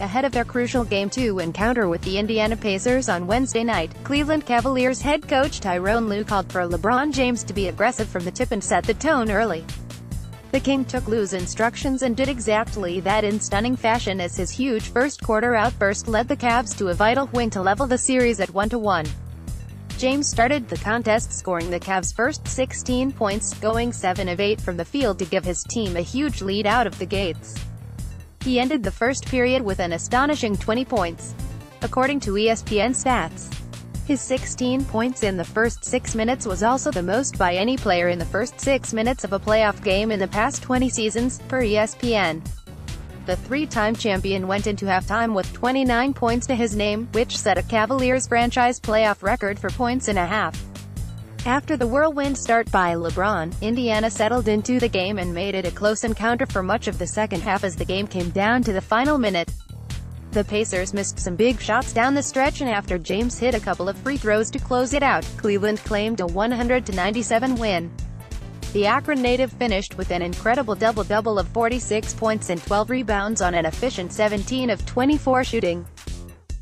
Ahead of their crucial Game 2 encounter with the Indiana Pacers on Wednesday night, Cleveland Cavaliers head coach Tyronn Lue called for LeBron James to be aggressive from the tip and set the tone early. The King took Lue's instructions and did exactly that in stunning fashion as his huge first-quarter outburst led the Cavs to a vital win to level the series at 1-1. James started the contest scoring the Cavs' first 16 points, going 7 of 8 from the field to give his team a huge lead out of the gates. He ended the first period with an astonishing 20 points. According to ESPN stats, his 16 points in the first 6 minutes was also the most by any player in the first 6 minutes of a playoff game in the past 20 seasons, per ESPN. The three-time champion went into halftime with 29 points to his name, which set a Cavaliers franchise playoff record for points in a half. After the whirlwind start by LeBron, Indiana settled into the game and made it a close encounter for much of the second half as the game came down to the final minute. The Pacers missed some big shots down the stretch, and after James hit a couple of free throws to close it out, Cleveland claimed a 100-97 win. The Akron native finished with an incredible double-double of 46 points and 12 rebounds on an efficient 17 of 24 shooting.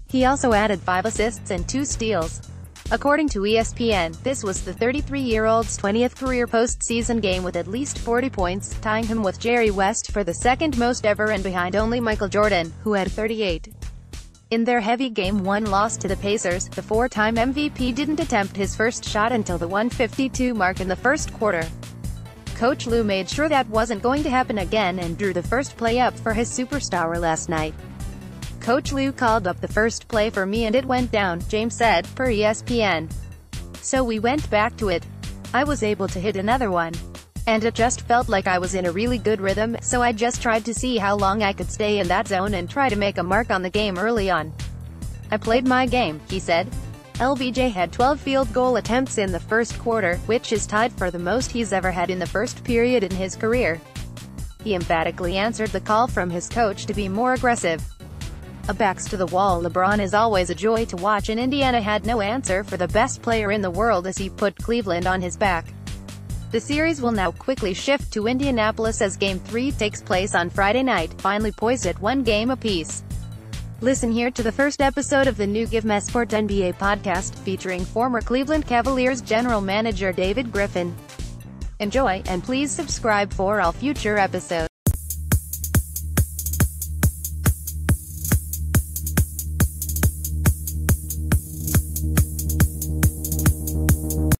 He also added 5 assists and 2 steals. According to ESPN, this was the 33-year-old's 20th career postseason game with at least 40 points, tying him with Jerry West for the second most ever and behind only Michael Jordan, who had 38. In their heavy Game 1 loss to the Pacers, the four-time MVP didn't attempt his first shot until the 1:52 mark in the first quarter. Coach Lue made sure that wasn't going to happen again and drew the first play up for his superstar last night. Coach Lue called up the first play for me and it went down, James said, per ESPN. So we went back to it. I was able to hit another one. And it just felt like I was in a really good rhythm, so I just tried to see how long I could stay in that zone and try to make a mark on the game early on. I played my game, he said. LBJ had 12 field goal attempts in the first quarter, which is tied for the most he's ever had in the first period in his career. He emphatically answered the call from his coach to be more aggressive. A backs-to-the-wall LeBron is always a joy to watch, and Indiana had no answer for the best player in the world as he put Cleveland on his back. The series will now quickly shift to Indianapolis as Game 3 takes place on Friday night, finally poised at 1 game apiece. Listen here to the first episode of the new Give Me Sport NBA podcast, featuring former Cleveland Cavaliers general manager David Griffin. Enjoy, and please subscribe for all future episodes.